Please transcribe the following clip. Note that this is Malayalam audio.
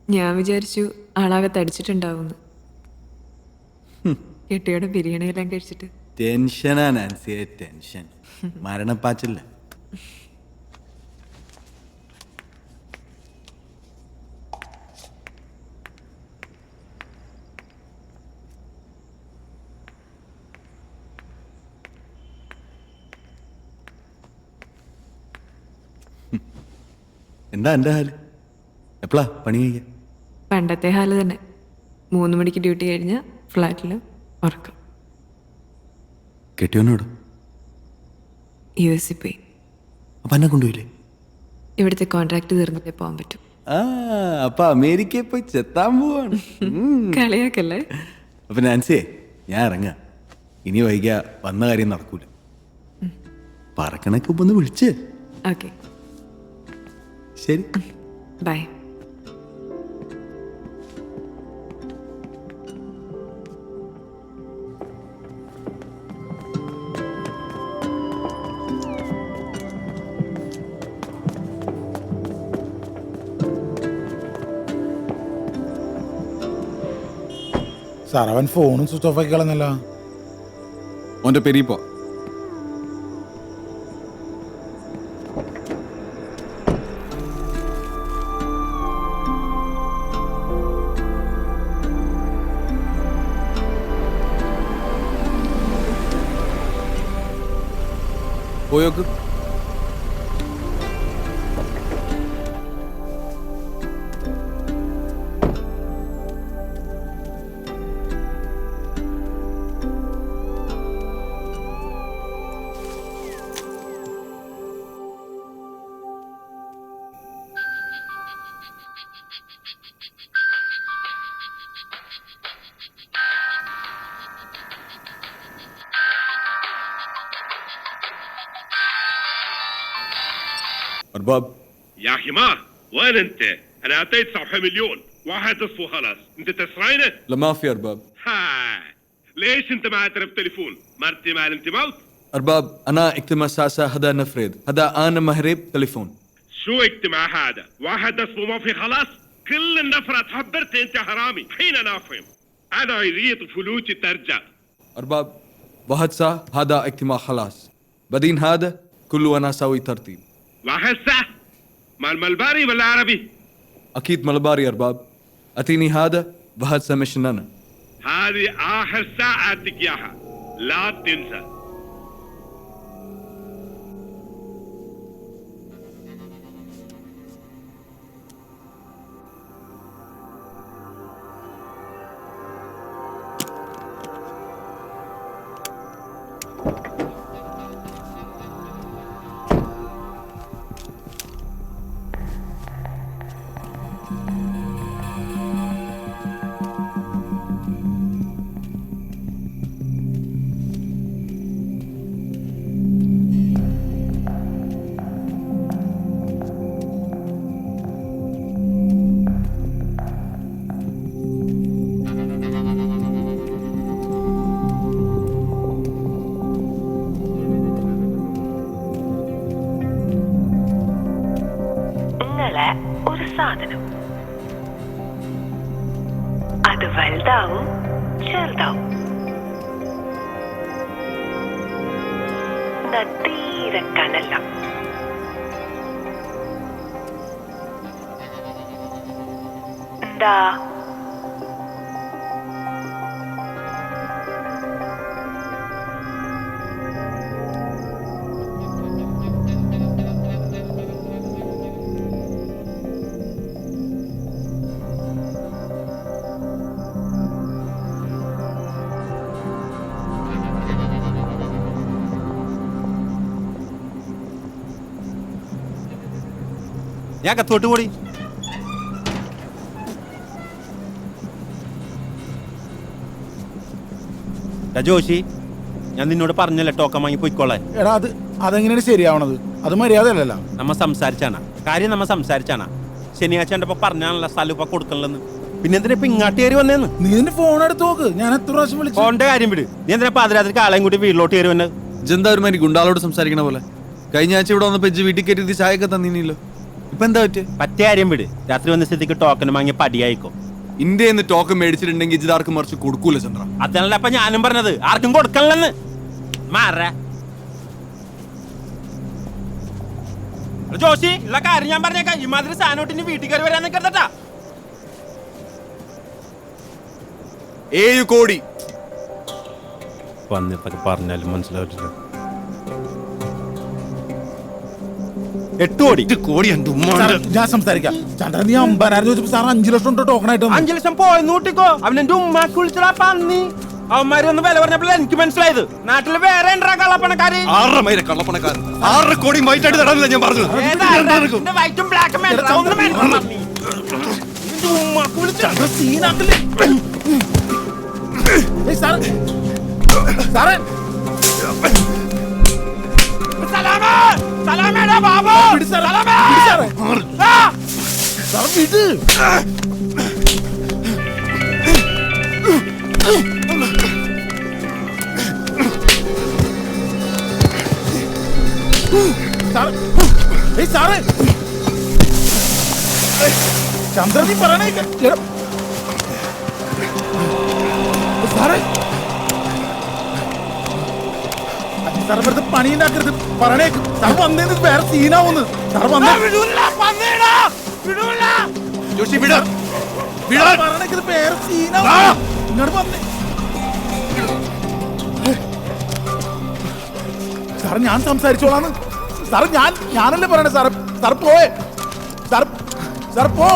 ഞാൻ വിചാരിച്ചു ആളാകെ തടിച്ചിട്ടുണ്ടാവുന്നു. കെട്ടിയോടെ ബിരിയാണി എല്ലാം കഴിച്ചിട്ട്. ടെൻഷനാ നാൻസിയെ, ടെൻഷൻ. മരണപ്പാച്ചില്ല. എന്താ എൻ്റെ ഹാല്? എപ്പോഴാ പണി കഴിക്കാൻ? പണ്ടത്തെ ഹാല് തന്നെ. 3 മണിക്ക് ഡ്യൂട്ടി കഴിഞ്ഞാൽ ഫ്ലാറ്റിൽ ഉറക്കം. കെട്ടിയോനോട് US പോയി. അപ്പം എന്നെ കൊണ്ടുപോയില്ലേ? ഇവിടുത്തെ കോൺട്രാക്ട് തീർന്നിട്ടേ പോകാൻ പറ്റും. ആ, അപ്പൊ അമേരിക്കയിൽ പോയി ചെത്താൻ പോവാണ്. കളിയാക്കല്ലേ? അപ്പൊ നാൻസിയെ, ഞാൻ ഇറങ്ങാ. ഇനി വൈകിയ വന്ന കാര്യം നടക്കൂല. പറക്കണക്ക് ഒന്ന് വിളിച്ച്. ഓക്കെ, ശരി, ബൈ. സാർ, അവൻ ഫോണും സ്വിച്ച് ഓഫ് ആക്കി കളഞ്ഞല്ലോ. ഓന്റെ പെരീപ്പോ പോയോക്ക്. أرباب يا حمار، وين انت؟ انا اعطيت 9 مليون، واحد تصفوا خلاص، انت تسرعينه؟ لا ما في أرباب. هاي ليش انت ما تعرف تليفون؟ مرتي مال انت موت؟ أرباب أنا اجتماع ساسة هذا نفرد، هذا أنا مهرب تليفون. شو اجتماع هذا؟ واحد تصفوا ما في خلاص؟ كل النفرة تحبرت انت حرامي، حين انا افهم. انا يريد فلوسي ترجع. أرباب واحد سا هذا اجتماع خلاص، بعدين هذا كله أنا أسوي ترتيب. واحد ساعة؟ مال ملباري ولا عربي؟ أكيد ملباري أرباب. أتيني هذا واحد سا مش أنا. هذه اخر ساعة اعطيك اياها، لا تنسى. ഒരു സാധനം അത് വലുതാവും ചെറുതാവും. തീരെ കനല്ല. എന്താ ഞാൻ കത്തോട്ട് കൂടി ജോഷി, ഞാൻ നിന്നോട് പറഞ്ഞല്ലേ ടോക്കൺ വാങ്ങി പോയിക്കോളെ. എടാ, അതെങ്ങനെയാണ് ശരിയാവണത്? അത് മര്യാദയല്ലല്ലോ. നമ്മ സംസാരിച്ചാണ് കാര്യം, നമ്മ സംസാരിച്ചാണ്. ശനിയാഴ്ച എൻ്റെ പറഞ്ഞാണല്ലോ സ്ഥലം ഇപ്പൊ കൊടുക്കണല്ലെന്ന്. പിന്നെ എന്തിനാ ഇപ്പൊ ഇങ്ങാട്ട് കയറി വന്നേന്ന്? നീ നിന്റെ ഫോൺ എടുത്ത് നോക്ക്. ഞാൻ എത്ര പ്രാവശ്യം വിളിച്ചു. ഫോണിന്റെ കാര്യം വിട്. നീ എന്തിനാ പാതിരാത്രിക്ക് ആളെയും കൂടി വീട്ടിലോട്ട് കയറി വന്നത്? ജന്താ ഒരുമാതിരി ഗുണ്ടാളോട് സംസാരിക്കണ പോലെ. കഴിഞ്ഞ ആഴ്ച ഇവിടെ വന്നപ്പോ വീട്ടിൽ കയറ്റി ചായയൊക്കെ തന്നീനല്ലോ. ഇപ്പൊ എന്താ പറ്റേ? പറ്റിയ കാര്യം വിട്. രാത്രി വന്ന സ്ഥിതിക്ക് ടോക്കൺ വാങ്ങി പടിയായിക്കോ. ഇന്ത്യയിൽ നിന്ന് ടോക്കൺ മേടിച്ചിട്ടുണ്ടെങ്കിൽ ഇജിതാർക്ക് മറിച്ച് കൊടുക്കൂല ചന്ദ്ര. അതല്ല അപ്പൊ ഞാനും പറഞ്ഞത്, ആർക്കും കൊടുക്കണില്ലെന്ന്. മാറ ജോഷി, ഉള്ള കാര്യം ഞാൻ പറഞ്ഞേക്കാം. ഈ മാതിരി സാധനോട്ടിന് വീട്ടിൽ കയറി വരാൻ നിൽക്കട്ടാ. 7 കോടി വന്നിട്ടൊക്കെ പറഞ്ഞാലും മനസ്സിലാവില്ല. 8 കോടി. 8 കോടി സാറേ, ഞാൻ സംസാരിക്കാം. ചന്ദ്രൻ നീ 50,000 ചോദിച്ചപ്പോ സാർ 5 ലക്ഷം ഉണ്ട് ടോക്കൺ ആയിട്ട് 5 ലക്ഷം പോയെന്ന് കൂട്ടിക്കോ. അവൻ എന്റെ ഉമ്മാക്ക് വിളിച്ചടാ പന്നി. അവന്മാര് ഒന്ന് വില പറഞ്ഞപ്പോൾ എനിക്ക് മനസ്സിലായത് നാട്ടില് വേറെ കള്ളപ്പണക്കാര്. 6 കള്ളപ്പണക്കാരൻ 6 കോടി വൈറ്റായിട്ട് തരാനില്ല ഞാൻ പറഞ്ഞു. വൈറ്റും ബ്ലാക്കും ചന്ദ്രൻ സീനാക്കല്ലേ. ഏയ് സാറേ, സാറേ വിട് സാറേ, വിട് സാറേ. സാറേ വിട്. സാറേ, ഏയ് സാറേ, ചന്ദ്രൻ നീ പറയണേ. സാറേ, സാറ് വെറുതെ പണി ഉണ്ടാക്കരുത്. പറയണേ. സാർ വന്നേന്ന് വേറെ സീനാവുന്നു. സാർ വന്നേ. ജോഷി വിട പറയണേ, ഇത് വേറെ സീനാവും. ഇങ്ങോട്ട് വന്നേ. സാറ് ഞാൻ സംസാരിച്ചോളാന്ന്. സാറ് ഞാനല്ലേ പറയണേ. സാറ് പോയേ. സാർ പോ.